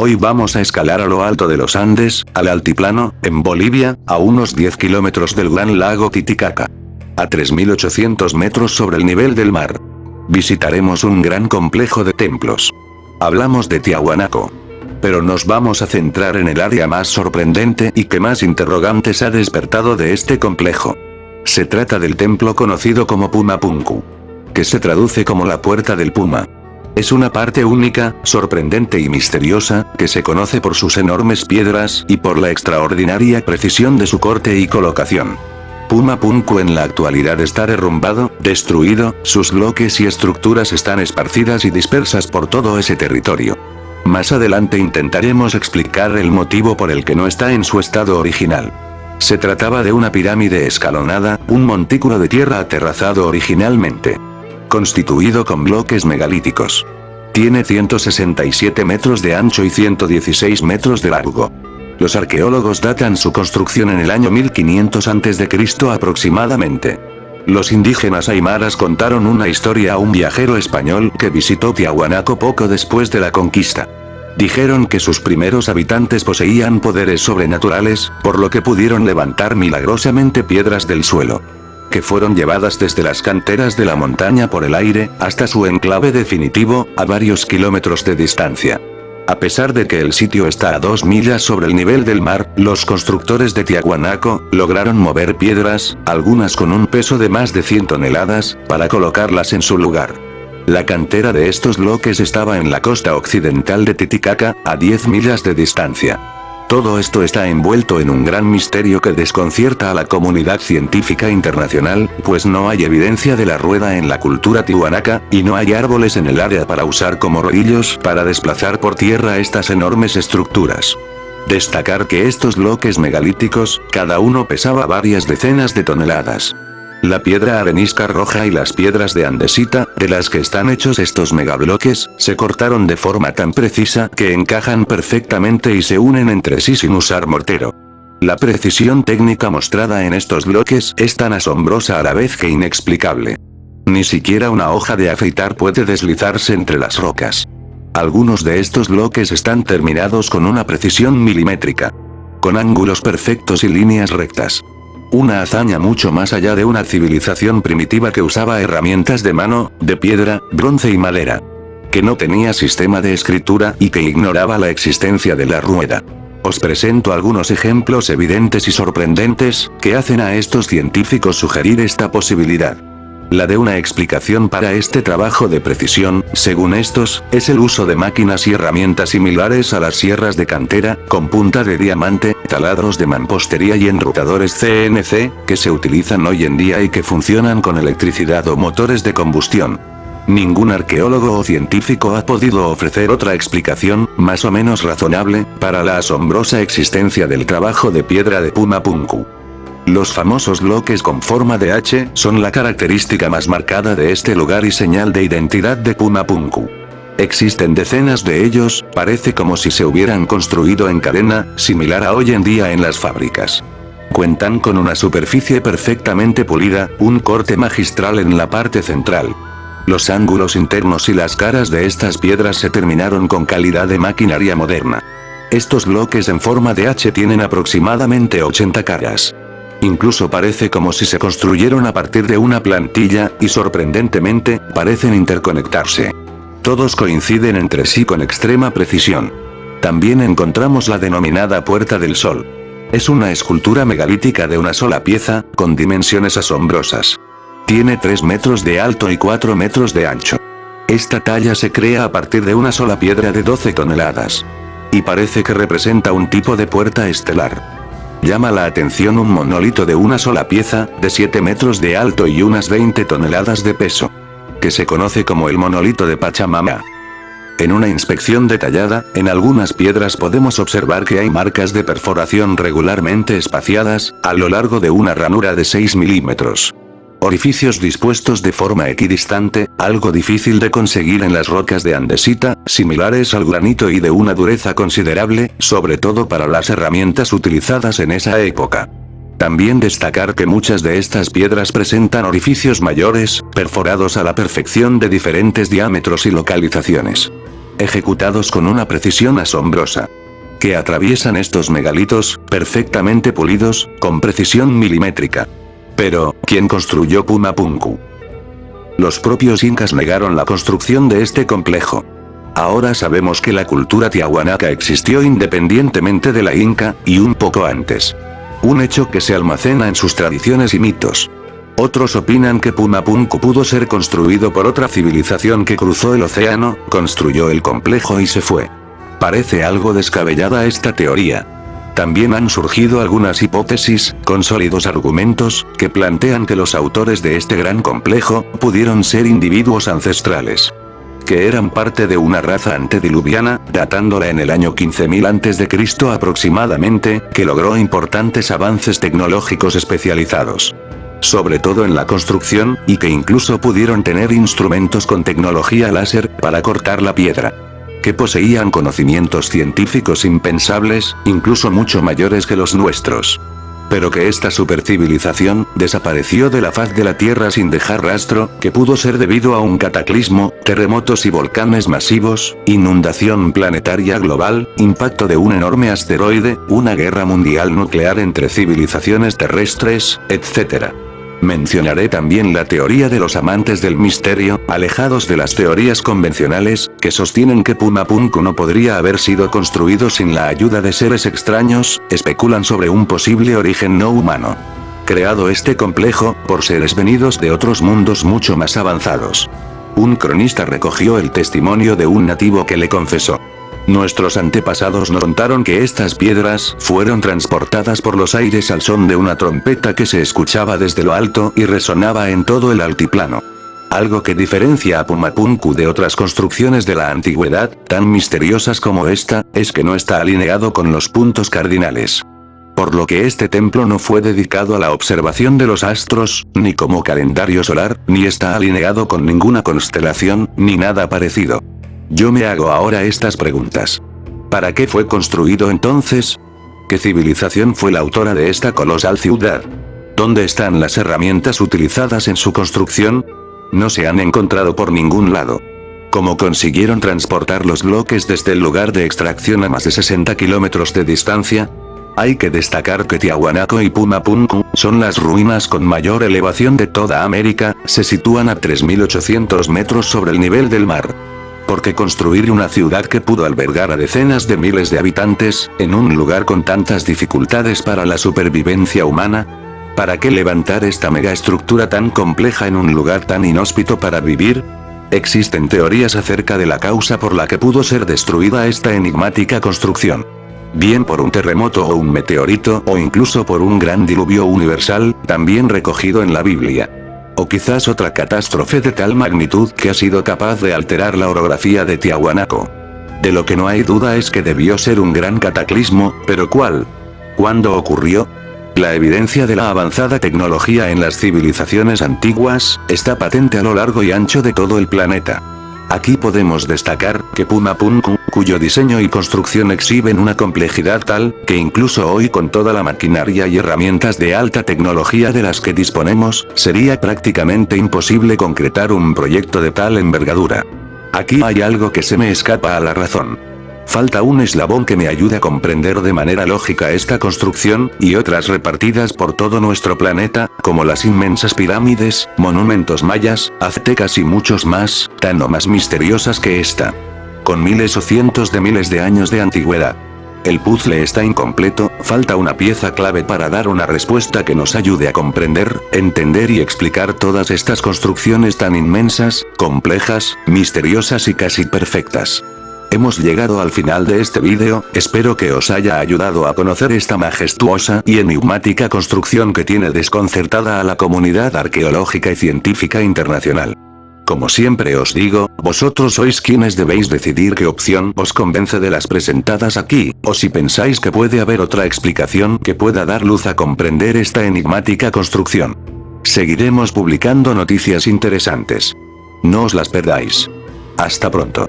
Hoy vamos a escalar a lo alto de los Andes, al altiplano, en Bolivia, a unos 10 kilómetros del gran lago Titicaca. A 3.800 metros sobre el nivel del mar. Visitaremos un gran complejo de templos. Hablamos de Tiahuanaco. Pero nos vamos a centrar en el área más sorprendente y que más interrogantes ha despertado de este complejo. Se trata del templo conocido como Pumapunku, que se traduce como la puerta del Puma. Es una parte única, sorprendente y misteriosa, que se conoce por sus enormes piedras y por la extraordinaria precisión de su corte y colocación. Pumapunku en la actualidad está derrumbado, destruido, sus bloques y estructuras están esparcidas y dispersas por todo ese territorio. Más adelante intentaremos explicar el motivo por el que no está en su estado original. Se trataba de una pirámide escalonada, un montículo de tierra aterrazado originalmente, constituido con bloques megalíticos. Tiene 167 metros de ancho y 116 metros de largo. Los arqueólogos datan su construcción en el año 1500 a.C. aproximadamente. Los indígenas aymaras contaron una historia a un viajero español que visitó Tiahuanaco poco después de la conquista. Dijeron que sus primeros habitantes poseían poderes sobrenaturales, por lo que pudieron levantar milagrosamente piedras del suelo, que fueron llevadas desde las canteras de la montaña por el aire, hasta su enclave definitivo, a varios kilómetros de distancia. A pesar de que el sitio está a 2 millas sobre el nivel del mar, los constructores de Tiahuanaco lograron mover piedras, algunas con un peso de más de 100 toneladas, para colocarlas en su lugar. La cantera de estos bloques estaba en la costa occidental de Titicaca, a 10 millas de distancia. Todo esto está envuelto en un gran misterio que desconcierta a la comunidad científica internacional, pues no hay evidencia de la rueda en la cultura tihuanaca, y no hay árboles en el área para usar como rodillos para desplazar por tierra estas enormes estructuras. Destacar que estos bloques megalíticos, cada uno pesaba varias decenas de toneladas. La piedra arenisca roja y las piedras de andesita, de las que están hechos estos megabloques, se cortaron de forma tan precisa que encajan perfectamente y se unen entre sí sin usar mortero. La precisión técnica mostrada en estos bloques es tan asombrosa a la vez que inexplicable. Ni siquiera una hoja de afeitar puede deslizarse entre las rocas. Algunos de estos bloques están terminados con una precisión milimétrica, con ángulos perfectos y líneas rectas. Una hazaña mucho más allá de una civilización primitiva que usaba herramientas de mano, de piedra, bronce y madera, que no tenía sistema de escritura y que ignoraba la existencia de la rueda. Os presento algunos ejemplos evidentes y sorprendentes, que hacen a estos científicos sugerir esta posibilidad. La de una explicación para este trabajo de precisión, según estos, es el uso de máquinas y herramientas similares a las sierras de cantera, con punta de diamante, taladros de mampostería y enrutadores CNC, que se utilizan hoy en día y que funcionan con electricidad o motores de combustión. Ningún arqueólogo o científico ha podido ofrecer otra explicación, más o menos razonable, para la asombrosa existencia del trabajo de piedra de Pumapunku. Los famosos bloques con forma de H son la característica más marcada de este lugar y señal de identidad de Pumapunku. Existen decenas de ellos, parece como si se hubieran construido en cadena, similar a hoy en día en las fábricas. Cuentan con una superficie perfectamente pulida, un corte magistral en la parte central. Los ángulos internos y las caras de estas piedras se terminaron con calidad de maquinaria moderna. Estos bloques en forma de H tienen aproximadamente 80 caras. Incluso parece como si se construyeron a partir de una plantilla, y sorprendentemente, parecen interconectarse. Todos coinciden entre sí con extrema precisión. También encontramos la denominada Puerta del Sol. Es una escultura megalítica de una sola pieza, con dimensiones asombrosas. Tiene 3 metros de alto y 4 metros de ancho. Esta talla se crea a partir de una sola piedra de 12 toneladas. Y parece que representa un tipo de puerta estelar. Llama la atención un monolito de una sola pieza, de 7 metros de alto y unas 20 toneladas de peso, que se conoce como el monolito de Pachamama. En una inspección detallada, en algunas piedras podemos observar que hay marcas de perforación regularmente espaciadas, a lo largo de una ranura de 6 milímetros. Orificios dispuestos de forma equidistante, algo difícil de conseguir en las rocas de andesita, similares al granito y de una dureza considerable, sobre todo para las herramientas utilizadas en esa época. También destacar que muchas de estas piedras presentan orificios mayores, perforados a la perfección de diferentes diámetros y localizaciones. ejecutados con una precisión asombrosa, que atraviesan estos megalitos, perfectamente pulidos, con precisión milimétrica. Pero, ¿quién construyó Pumapunku? Los propios incas negaron la construcción de este complejo. Ahora sabemos que la cultura tiahuanaca existió independientemente de la inca, y un poco antes. Un hecho que se almacena en sus tradiciones y mitos. Otros opinan que Pumapunku pudo ser construido por otra civilización que cruzó el océano, construyó el complejo y se fue. Parece algo descabellada esta teoría. También han surgido algunas hipótesis, con sólidos argumentos, que plantean que los autores de este gran complejo, pudieron ser individuos ancestrales. Que eran parte de una raza antediluviana, datándola en el año 15.000 a.C. aproximadamente, que logró importantes avances tecnológicos especializados. Sobre todo en la construcción, y que incluso pudieron tener instrumentos con tecnología láser, para cortar la piedra. Que poseían conocimientos científicos impensables, incluso mucho mayores que los nuestros. Pero que esta supercivilización, desapareció de la faz de la Tierra sin dejar rastro, que pudo ser debido a un cataclismo, terremotos y volcanes masivos, inundación planetaria global, impacto de un enorme asteroide, una guerra mundial nuclear entre civilizaciones terrestres, etc. Mencionaré también la teoría de los amantes del misterio, alejados de las teorías convencionales, que sostienen que Pumapunku no podría haber sido construido sin la ayuda de seres extraños, especulan sobre un posible origen no humano. Creado este complejo, por seres venidos de otros mundos mucho más avanzados. Un cronista recogió el testimonio de un nativo que le confesó. Nuestros antepasados nos contaron que estas piedras fueron transportadas por los aires al son de una trompeta que se escuchaba desde lo alto y resonaba en todo el altiplano. Algo que diferencia a Pumapunku de otras construcciones de la antigüedad, tan misteriosas como esta, es que no está alineado con los puntos cardinales. Por lo que este templo no fue dedicado a la observación de los astros, ni como calendario solar, ni está alineado con ninguna constelación, ni nada parecido. Yo me hago ahora estas preguntas. ¿Para qué fue construido entonces? ¿Qué civilización fue la autora de esta colosal ciudad? ¿Dónde están las herramientas utilizadas en su construcción? No se han encontrado por ningún lado. ¿Cómo consiguieron transportar los bloques desde el lugar de extracción a más de 60 kilómetros de distancia? Hay que destacar que Tiahuanaco y Pumapunku son las ruinas con mayor elevación de toda América, se sitúan a 3.800 metros sobre el nivel del mar. Porque construir una ciudad que pudo albergar a decenas de miles de habitantes, en un lugar con tantas dificultades para la supervivencia humana? ¿Para qué levantar esta megaestructura tan compleja en un lugar tan inhóspito para vivir? Existen teorías acerca de la causa por la que pudo ser destruida esta enigmática construcción. Bien por un terremoto o un meteorito, o incluso por un gran diluvio universal, también recogido en la Biblia. O quizás otra catástrofe de tal magnitud que ha sido capaz de alterar la orografía de Tiahuanaco. De lo que no hay duda es que debió ser un gran cataclismo, pero ¿cuál? ¿Cuándo ocurrió? La evidencia de la avanzada tecnología en las civilizaciones antiguas, está patente a lo largo y ancho de todo el planeta. Aquí podemos destacar que Pumapunku, cuyo diseño y construcción exhiben una complejidad tal, que incluso hoy con toda la maquinaria y herramientas de alta tecnología de las que disponemos, sería prácticamente imposible concretar un proyecto de tal envergadura. Aquí hay algo que se me escapa a la razón. Falta un eslabón que me ayude a comprender de manera lógica esta construcción, y otras repartidas por todo nuestro planeta, como las inmensas pirámides, monumentos mayas, aztecas y muchos más, tan o más misteriosas que esta. Con miles o cientos de miles de años de antigüedad. El puzzle está incompleto, falta una pieza clave para dar una respuesta que nos ayude a comprender, entender y explicar todas estas construcciones tan inmensas, complejas, misteriosas y casi perfectas. Hemos llegado al final de este vídeo, espero que os haya ayudado a conocer esta majestuosa y enigmática construcción que tiene desconcertada a la comunidad arqueológica y científica internacional. Como siempre os digo, vosotros sois quienes debéis decidir qué opción os convence de las presentadas aquí, o si pensáis que puede haber otra explicación que pueda dar luz a comprender esta enigmática construcción. Seguiremos publicando noticias interesantes. No os las perdáis. Hasta pronto.